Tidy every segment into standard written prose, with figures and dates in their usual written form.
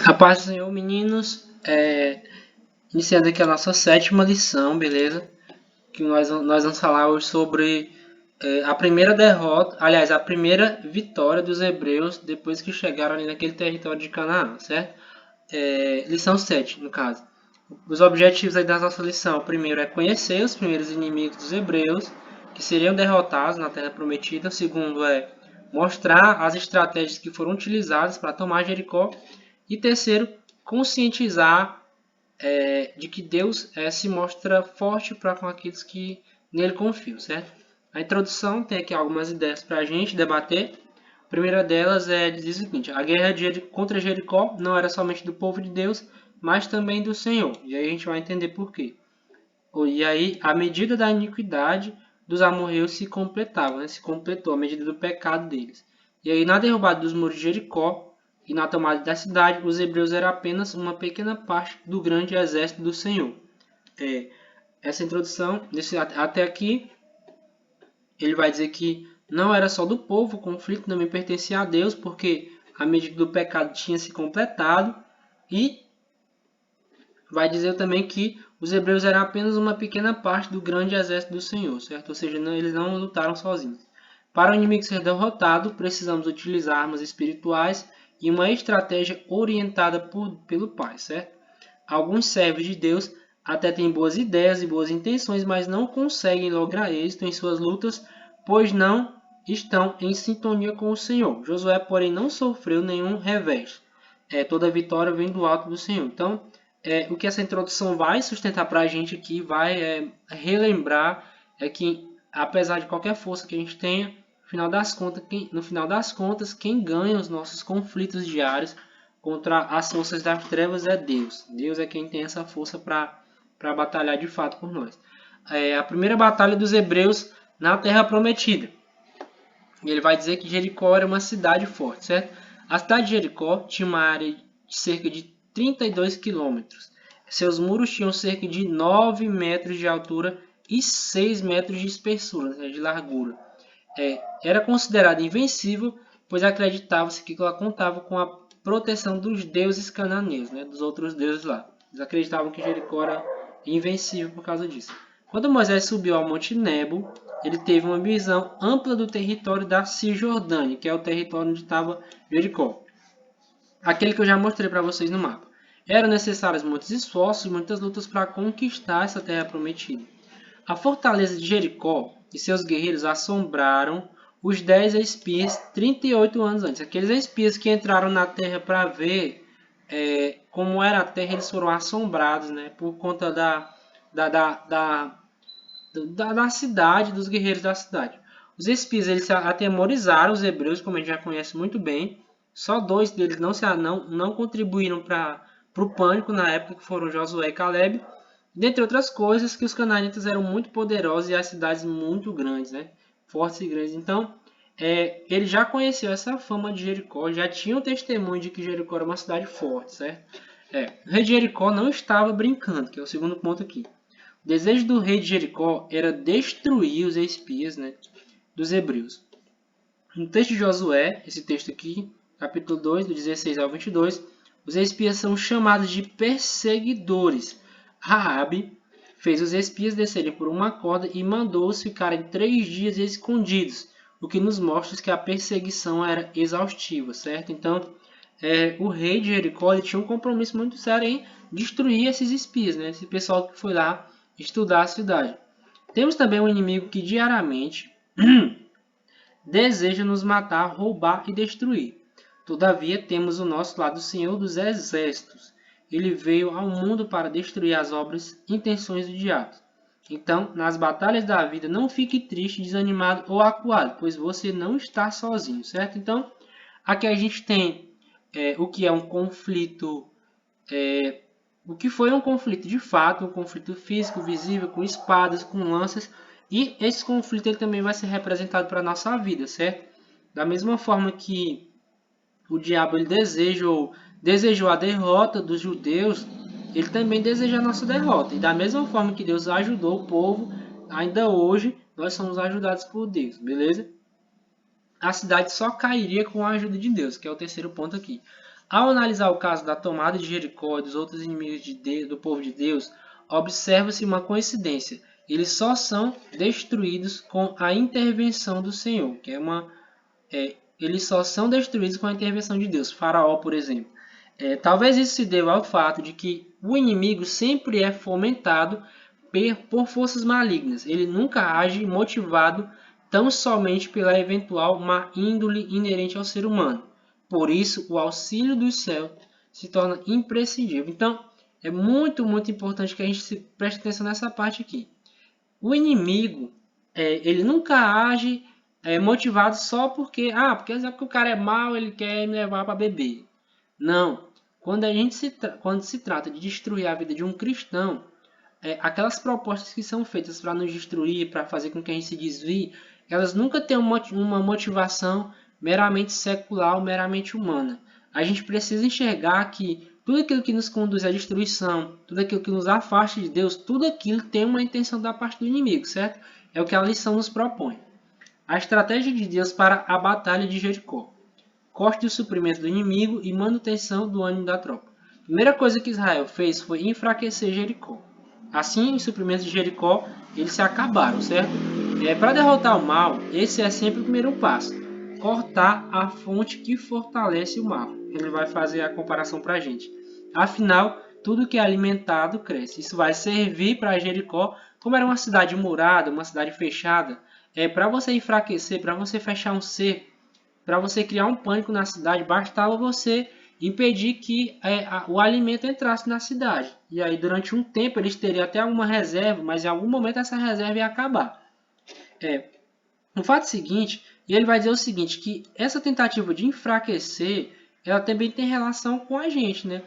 A paz do Senhor, meninos. Iniciando aqui a nossa 7ª lição, beleza? Que nós vamos falar hoje sobre a primeira derrota, aliás, a primeira vitória dos hebreus depois que chegaram ali naquele território de Canaã, certo? Lição 7, no caso. Os objetivos aí da nossa lição, o primeiro é conhecer os primeiros inimigos dos hebreus, que seriam derrotados na Terra Prometida. O segundo é mostrar as estratégias que foram utilizadas para tomar Jericó. E terceiro, conscientizar de que Deus se mostra forte para com aqueles que nele confiam, certo? A introdução tem aqui algumas ideias para a gente debater. A primeira delas diz o seguinte: a guerra contra Jericó não era somente do povo de Deus, mas também do Senhor. E aí a gente vai entender por quê. E aí a medida da iniquidade dos amorreus se completava, né? Se completou a medida do pecado deles. E aí na derrubada dos muros de Jericó e na tomada da cidade, os hebreus eram apenas uma pequena parte do grande exército do Senhor. Essa introdução, até aqui, ele vai dizer que não era só do povo, o conflito também pertencia a Deus, porque a medida do pecado tinha se completado, e vai dizer também que os hebreus eram apenas uma pequena parte do grande exército do Senhor, certo? Ou seja, eles não lutaram sozinhos. Para o inimigo ser derrotado, precisamos utilizar armas espirituais e uma estratégia orientada pelo Pai, certo? Alguns servos de Deus até têm boas ideias e boas intenções, mas não conseguem lograr êxito em suas lutas, pois não estão em sintonia com o Senhor. Josué, porém, não sofreu nenhum revés. Toda vitória vem do alto do Senhor. Então, o que essa introdução vai sustentar para a gente aqui, vai relembrar, que apesar de qualquer força que a gente tenha, no final das contas, quem ganha os nossos conflitos diários contra as forças das trevas é Deus. Deus é quem tem essa força para batalhar de fato por nós. A primeira batalha dos hebreus na Terra Prometida. Ele vai dizer que Jericó era uma cidade forte, certo? A cidade de Jericó tinha uma área de cerca de 32 quilômetros. Seus muros tinham cerca de 9 metros de altura e 6 metros de espessura, de largura. Era considerada invencível, pois acreditava-se que ela contava com a proteção dos deuses cananeus, dos outros deuses lá. Eles acreditavam que Jericó era invencível por causa disso. Quando Moisés subiu ao Monte Nebo, ele teve uma visão ampla do território da Cisjordânia, que é o território onde estava Jericó. Aquele que eu já mostrei para vocês no mapa. Eram necessários muitos esforços e muitas lutas para conquistar essa terra prometida. A fortaleza de Jericó e seus guerreiros assombraram os 10 espias 38 anos antes. Aqueles espias que entraram na terra para ver como era a terra, eles foram assombrados, por conta da cidade, dos guerreiros da cidade. Os espias eles atemorizaram os hebreus, como a gente já conhece muito bem. Só 2 deles não contribuíram para o pânico na época, que foram Josué e Caleb. Dentre outras coisas, que os canaanitas eram muito poderosos e as cidades muito grandes, fortes e grandes. Então, ele já conheceu essa fama de Jericó, já tinha um testemunho de que Jericó era uma cidade forte, certo? O rei de Jericó não estava brincando, que é o segundo ponto aqui. O desejo do rei de Jericó era destruir os espias dos hebreus. No texto de Josué, esse texto aqui, capítulo 2, do 16 ao 22, os espias são chamados de perseguidores. Raabe fez os espias descerem por uma corda e mandou-os ficarem 3 dias escondidos, o que nos mostra que a perseguição era exaustiva, certo? Então, o rei de Jericó tinha um compromisso muito sério em destruir esses espias, esse pessoal que foi lá estudar a cidade. Temos também um inimigo que diariamente deseja nos matar, roubar e destruir. Todavia, temos o nosso lado, o Senhor dos Exércitos. Ele veio ao mundo para destruir as obras e intenções do diabo. Então, nas batalhas da vida, não fique triste, desanimado ou acuado, pois você não está sozinho, certo? Então, aqui a gente tem o que é um conflito, o que foi um conflito de fato, um conflito físico, visível, com espadas, com lanças, e esse conflito ele também vai ser representado para a nossa vida, certo? Da mesma forma que o diabo ele desejou a derrota dos judeus, ele também deseja a nossa derrota. E da mesma forma que Deus ajudou o povo, ainda hoje nós somos ajudados por Deus, beleza? a cidade só cairia com a ajuda de Deus, que é o terceiro ponto aqui. Ao analisar o caso da tomada de Jericó e dos outros inimigos do povo de Deus, observa-se uma coincidência. Eles só são destruídos com a intervenção do Senhor, que eles só são destruídos com a intervenção de Deus. Faraó, por exemplo. Talvez isso se deva ao fato de que o inimigo sempre é fomentado por forças malignas. Ele nunca age motivado tão somente pela eventual má índole inerente ao ser humano. Por isso, o auxílio dos céus se torna imprescindível. Então, é muito, muito importante que a gente preste atenção nessa parte aqui. O inimigo, ele nunca age motivado só porque o cara é mau, ele quer me levar para beber. Não. Quando se trata de destruir a vida de um cristão, aquelas propostas que são feitas para nos destruir, para fazer com que a gente se desvie, elas nunca têm uma motivação meramente secular ou meramente humana. A gente precisa enxergar que tudo aquilo que nos conduz à destruição, tudo aquilo que nos afasta de Deus, tudo aquilo tem uma intenção da parte do inimigo, certo? É o que a lição nos propõe. A estratégia de Deus para a batalha de Jericó. Corte do suprimento do inimigo e manutenção do ânimo da tropa. A primeira coisa que Israel fez foi enfraquecer Jericó. Assim, os suprimentos de Jericó, eles se acabaram, certo? Para derrotar o mal, esse é sempre o primeiro passo. Cortar a fonte que fortalece o mal. Ele vai fazer a comparação para a gente. Afinal, tudo que é alimentado cresce. Isso vai servir para Jericó, como era uma cidade murada, uma cidade fechada. Para você enfraquecer, para você fechar um cerco, para você criar um pânico na cidade, bastava você impedir que o alimento entrasse na cidade. E aí, durante um tempo, eles teriam até alguma reserva, mas em algum momento essa reserva ia acabar. O fato seguinte, e ele vai dizer o seguinte, que essa tentativa de enfraquecer, ela também tem relação com a gente, né?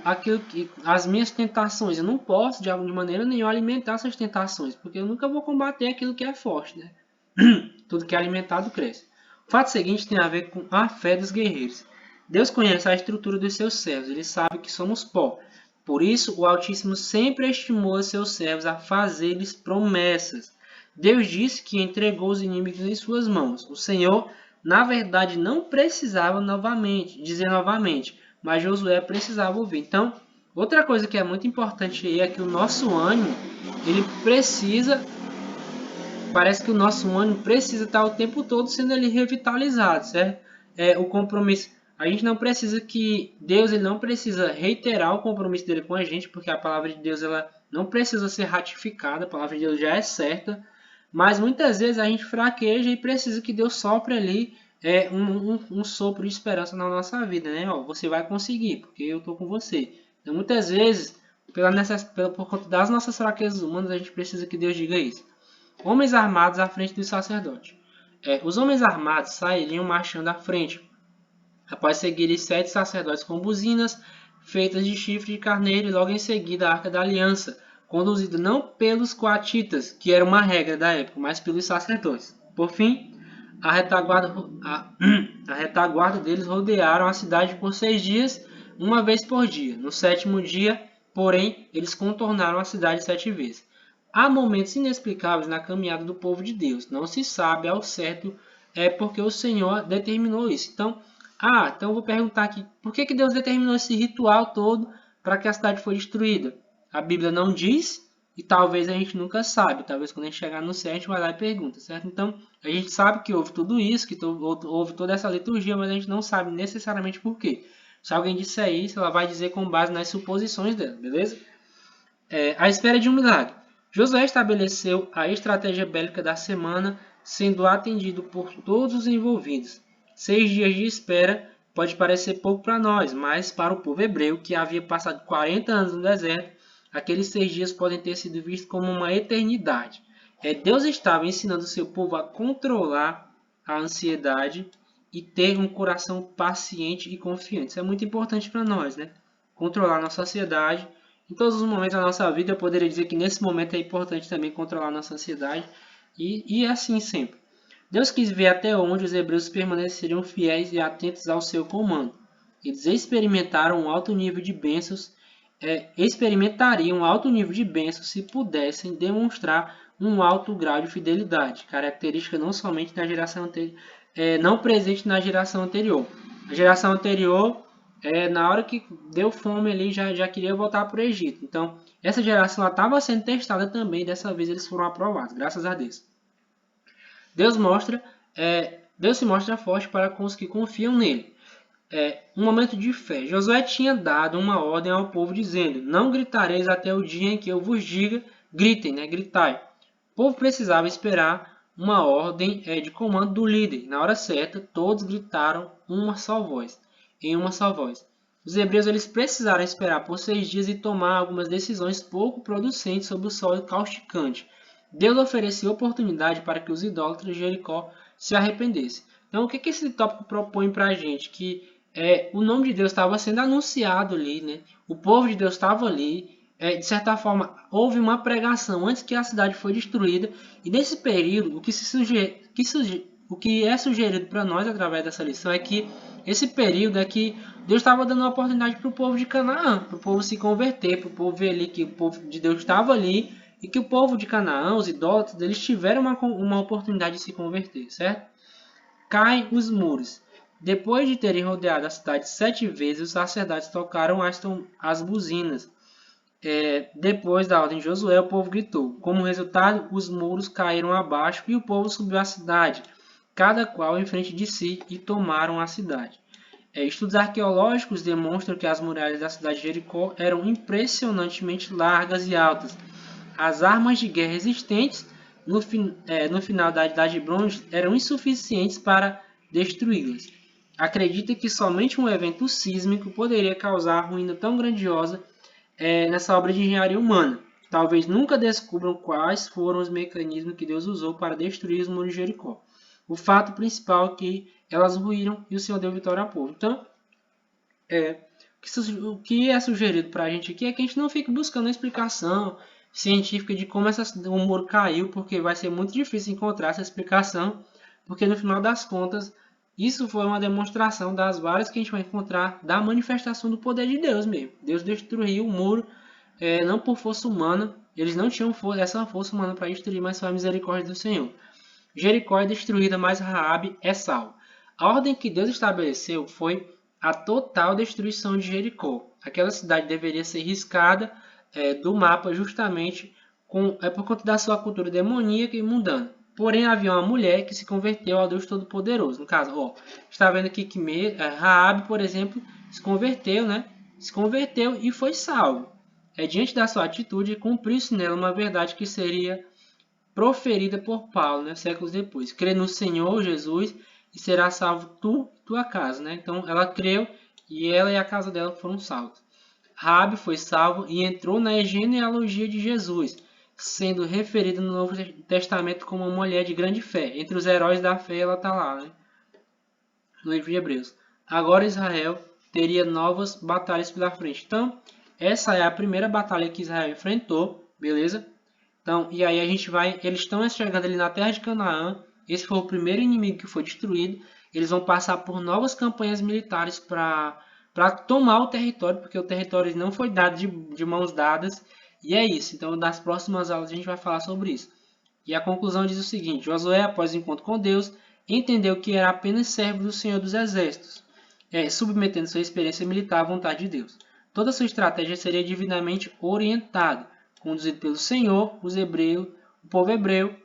Aquilo que as minhas tentações, eu não posso de maneira nenhuma alimentar essas tentações, porque eu nunca vou combater aquilo que é forte, né? Tudo que é alimentado cresce. O fato seguinte tem a ver com a fé dos guerreiros. Deus conhece a estrutura dos seus servos, ele sabe que somos pó. Por isso, o Altíssimo sempre estimula seus servos a fazer-lhes promessas. Deus disse que entregou os inimigos em suas mãos. O Senhor, na verdade, não precisava dizer novamente, mas Josué precisava ouvir. Então, outra coisa que é muito importante aí é que o nosso ânimo, parece que o nosso ânimo precisa estar o tempo todo sendo ali revitalizado, certo? O compromisso. A gente não precisa ele não precisa reiterar o compromisso dele com a gente, porque a palavra de Deus ela não precisa ser ratificada, a palavra de Deus já é certa, mas muitas vezes a gente fraqueja e precisa que Deus sopre ali um sopro de esperança na nossa vida, né? Você vai conseguir, porque eu estou com você. Então, muitas vezes, por conta das nossas fraquezas humanas, a gente precisa que Deus diga isso. Homens armados à frente dos sacerdotes. Os homens armados sairiam marchando à frente, após seguirem 7 sacerdotes com buzinas feitas de chifre de carneiro e logo em seguida a Arca da Aliança, conduzida não pelos coatitas, que era uma regra da época, mas pelos sacerdotes. Por fim, a retaguarda deles rodearam a cidade por 6 dias, uma vez por dia. No 7º dia, porém, eles contornaram a cidade 7 vezes. Há momentos inexplicáveis na caminhada do povo de Deus. Não se sabe ao certo porque o Senhor determinou isso. Então eu vou perguntar aqui, por que Deus determinou esse ritual todo para que a cidade foi destruída? A Bíblia não diz e talvez a gente nunca sabe. Talvez quando a gente chegar no céu a gente vai lá e pergunta, certo? Então a gente sabe que houve tudo isso, que houve toda essa liturgia, mas a gente não sabe necessariamente por quê. Se alguém disser isso, ela vai dizer com base nas suposições dela, beleza? À espera de um milagre. Josué estabeleceu a estratégia bélica da semana, sendo atendido por todos os envolvidos. 6 dias de espera pode parecer pouco para nós, mas para o povo hebreu, que havia passado 40 anos no deserto, aqueles 6 dias podem ter sido vistos como uma eternidade. Deus estava ensinando o seu povo a controlar a ansiedade e ter um coração paciente e confiante. Isso é muito importante para nós, né? Controlar a nossa ansiedade. Em todos os momentos da nossa vida, eu poderia dizer que nesse momento é importante também controlar a nossa ansiedade. E é assim sempre. Deus quis ver até onde os hebreus permaneceriam fiéis e atentos ao seu comando. Eles experimentariam um alto nível de bênçãos se pudessem demonstrar um alto grau de fidelidade, característica não somente da geração não presente na geração anterior. A geração anterior, na hora que deu fome ali, já queria voltar para o Egito. Então, essa geração estava sendo testada também, dessa vez eles foram aprovados, graças a Deus. Deus se mostra forte para com os que confiam nele. Um momento de fé. Josué tinha dado uma ordem ao povo dizendo: não gritareis até o dia em que eu vos diga, gritem, né? Gritai. O povo precisava esperar uma ordem de comando do líder. Na hora certa, todos gritaram uma só voz, em uma só voz. Os hebreus eles precisaram esperar por 6 dias e tomar algumas decisões pouco producentes sobre o solo causticante. Deus ofereceu oportunidade para que os idólatras de Jericó se arrependessem. Então, o que esse tópico propõe para a gente? Que o nome de Deus estava sendo anunciado ali, né? O povo de Deus estava ali. De certa forma, houve uma pregação antes que a cidade foi destruída. E nesse período, o que é sugerido para nós através dessa lição é que esse período é que Deus estava dando uma oportunidade para o povo de Canaã, para o povo se converter, para o povo ver ali que o povo de Deus estava ali e que o povo de Canaã, os idólatras, eles tiveram uma oportunidade de se converter, certo? Caem os muros. Depois de terem rodeado a cidade 7 vezes, os sacerdotes tocaram as buzinas. Depois da ordem de Josué, o povo gritou. Como resultado, os muros caíram abaixo e o povo subiu à cidade, cada qual em frente de si, e tomaram a cidade. Estudos arqueológicos demonstram que as muralhas da cidade de Jericó eram impressionantemente largas e altas. As armas de guerra existentes no final da Idade de Bronze eram insuficientes para destruí-las. Acredita que somente um evento sísmico poderia causar ruína tão grandiosa nessa obra de engenharia humana. Talvez nunca descubram quais foram os mecanismos que Deus usou para destruir os muros de Jericó. O fato principal é que elas ruíram e o Senhor deu vitória ao povo. Então, o que é sugerido para a gente aqui é que a gente não fique buscando a explicação científica de como o muro caiu, porque vai ser muito difícil encontrar essa explicação, porque no final das contas, isso foi uma demonstração das várias que a gente vai encontrar da manifestação do poder de Deus mesmo. Deus destruiu o muro, não por força humana, eles não tinham essa força humana para destruir, mas foi a misericórdia do Senhor. Jericó é destruída, mas Raabe é salvo. A ordem que Deus estabeleceu foi a total destruição de Jericó. Aquela cidade deveria ser riscada do mapa justamente por conta da sua cultura demoníaca e mundana. Porém, havia uma mulher que se converteu ao Deus Todo-Poderoso. No caso, está vendo aqui que Raabe, por exemplo, se converteu, né? Se converteu e foi salvo. Diante da sua atitude, cumpriu-se nela uma verdade que seria proferida por Paulo, né, séculos depois. Crê no Senhor Jesus e será salvo tu e tua casa. Né? Então, ela creu e ela e a casa dela foram salvos. Raabe foi salvo e entrou na genealogia de Jesus, sendo referida no Novo Testamento como uma mulher de grande fé. Entre os heróis da fé, ela está lá, né? No livro de Hebreus. Agora Israel teria novas batalhas pela frente. Então, essa é a primeira batalha que Israel enfrentou, beleza? Então, e aí eles estão chegando ali na terra de Canaã. Esse foi o primeiro inimigo que foi destruído. Eles vão passar por novas campanhas militares para tomar o território, porque o território não foi dado de mãos dadas. E é isso. Então, nas próximas aulas a gente vai falar sobre isso. E a conclusão diz o seguinte: Josué, após o encontro com Deus, entendeu que era apenas servo do Senhor dos Exércitos, submetendo sua experiência militar à vontade de Deus. Toda sua estratégia seria divinamente orientada. Conduzido pelo Senhor, o povo hebreu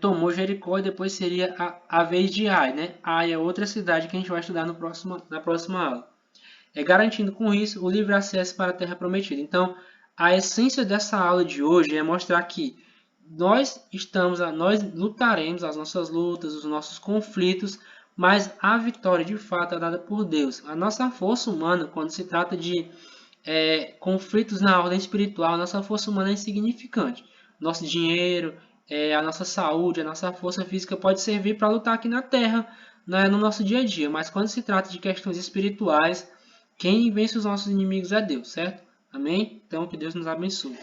tomou Jericó e depois seria a vez de Ai. Né? Ai é outra cidade que a gente vai estudar na próxima aula. Garantindo com isso o livre acesso para a terra prometida. Então, a essência dessa aula de hoje é mostrar que nós lutaremos as nossas lutas, os nossos conflitos, mas a vitória de fato é dada por Deus. A nossa força humana, quando se trata de conflitos na ordem espiritual, nossa força humana é insignificante. Nosso dinheiro, a nossa saúde, a nossa força física pode servir para lutar aqui na Terra, né, no nosso dia a dia. Mas quando se trata de questões espirituais, quem vence os nossos inimigos é Deus, certo? Amém? Então que Deus nos abençoe.